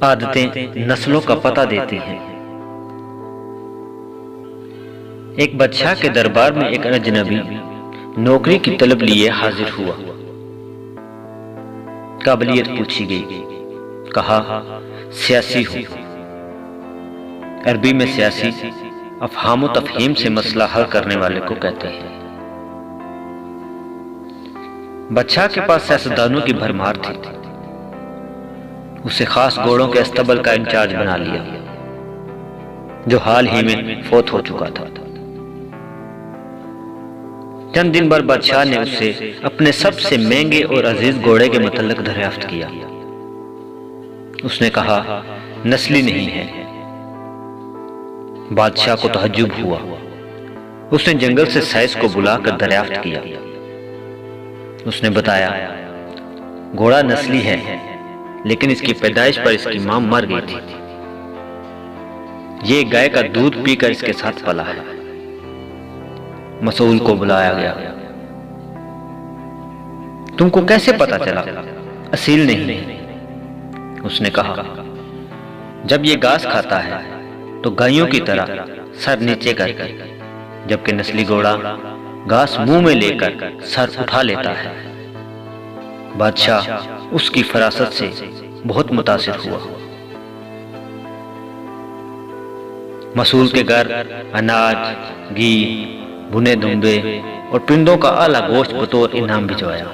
आदतें नस्लों का पता देती हैं। एक बादशाह के दरबार में एक अजनबी नौकरी की तलब लिए हाजिर हुआ। काबिलियत पूछी गई। कहा, सियासी हूं। अरबी में सियासी अफहाम व तफहीम से मसला हल करने वाले को कहते हैं। बादशाह के पास सियासतदानों की भरमार थी। उसे खास घोड़ों के अस्तबल का इंचार्ज बना लिया, जो हाल ही में फौत हो चुका था। चंद दिन बाद बादशाह ने उससे अपने सबसे महंगे और अजीज घोड़े के मुतल्लिक दरियाफ्त किया। उसने कहा, नस्ली नहीं है। बादशाह को तहज्जुब हुआ। उसने जंगल से साइस को बुलाकर दरियाफ्त किया। उसने बताया, घोड़ा नस्ली है, लेकिन इसकी पैदाइश पर इसकी मां मर गई थी। ये गाय का दूध पीकर इसके साथ पला है। मसूल को बुलाया गया। तुमको कैसे पता चला असील नहीं है? उसने कहा, जब ये घास खाता है तो गायों की तरह सर नीचे करके, जबकि नस्ली घोड़ा घास मुंह में लेकर सर उठा लेता है। बादशाह उसकी फरासत से बहुत मुतासिर हुआ। मसूल के घर अनाज, घी, भुने दुम्बे और पिंडों का आला गोश्त बतौर इनाम भिजवाया।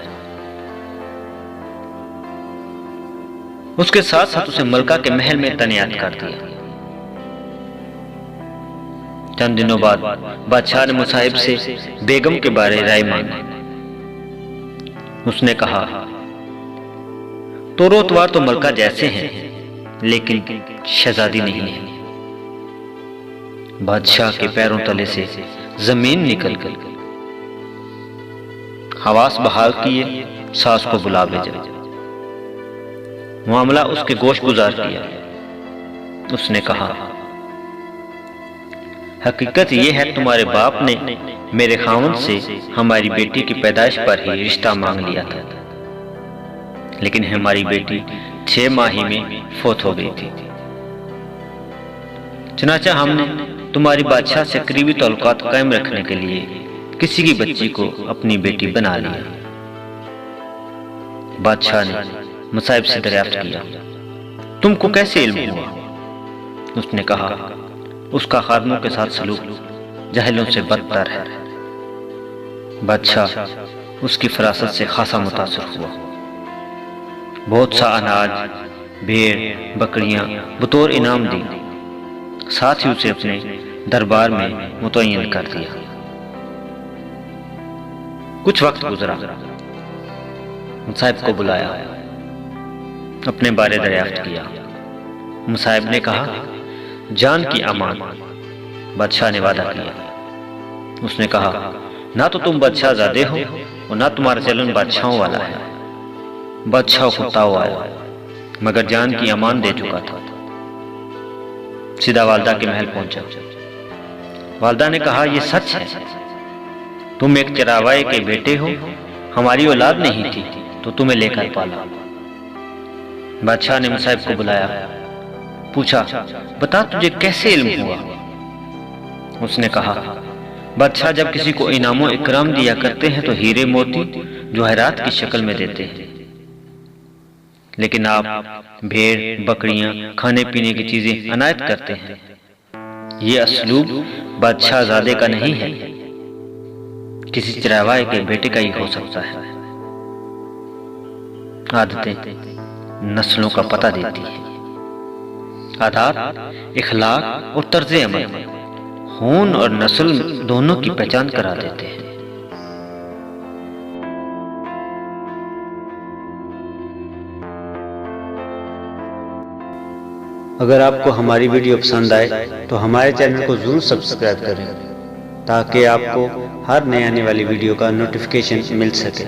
उसके साथ साथ उसे मलका के महल में तैनात कर दिया। चंद दिनों बाद बादशाह ने मुसाहिब से बेगम के बारे राय मांगी। उसने कहा, तोरोतवार तो मलका जैसे हैं, लेकिन शहजादी नहीं है। बादशाह के पैरों तले से जमीन निकल गई। हवास बहाल किए, सास को बुला भेजा। मामला उसके गोश गुजार किया। उसने कहा, हकीकत यह है, तुम्हारे बाप ने मेरे खावंद से हमारी बेटी की पैदाइश पर ही रिश्ता मांग लिया था, लेकिन हमारी बेटी 6 माह ही में फौत हो गई थी। चनाचा हमने तुम्हारी बादशाह से करीबी ताल्लुकात कायम रखने के लिए किसी की बच्ची को अपनी बेटी बना लिया। बादशाह ने मुसाहिब से दरियाफ्त किया, तुमको कैसे इल्म हुआ? उसने कहा, उसका खादमों के साथ सलूक जाहिलों से बदतर है। बादशाह उसकी फरासत से खासा मुतासिर हुआ। बहुत सा अनाज, भेड़, बकरियां बतौर इनाम दी। साथ ही उसे अपने दरबार में मुतय्यन कर दिया। कुछ वक्त गुजरा। मुसाहिब को बुलाया, अपने बारे दरियाफ्त किया। मुसाहिब ने कहा, जान की अमान। बादशाह ने वादा किया। उसने कहा, ना तो तुम बादशाहजादे हो और ना तुम्हारा चलन बादशाहों वाला है। बादशाह को ताव आया, मगर जान की अमान दे चुका था। सीधा वालदा के महल पहुंचा। वालदा ने कहा, यह सच है, तुम एक चरावाए के बेटे हो। हमारी औलाद नहीं थी तो तुम्हें लेकर पाला। बादशाह ने मुसाहिब को बुलाया, पूछा, बता तुझे कैसे इल्म हुआ? उसने कहा, बादशाह जब किसी को इनामो इकराम दिया करते हैं तो हीरे मोती जवाहरात की शक्ल में देते हैं, लेकिन आप भेड़, बकरियां, खाने पीने की चीजें अनायत करते हैं। ये असलूब बादशाहजादे का नहीं है, किसी चरावाए के बेटे का ही हो सकता है। आदतें नस्लों का पता देती है। आदात, इखलाक और तर्ज अमल खून और नस्ल दोनों की पहचान करा देते हैं। अगर आपको हमारी वीडियो पसंद आए तो हमारे चैनल को जरूर सब्सक्राइब करें, ताकि आपको हर नई आने वाली वीडियो का नोटिफिकेशन मिल सके।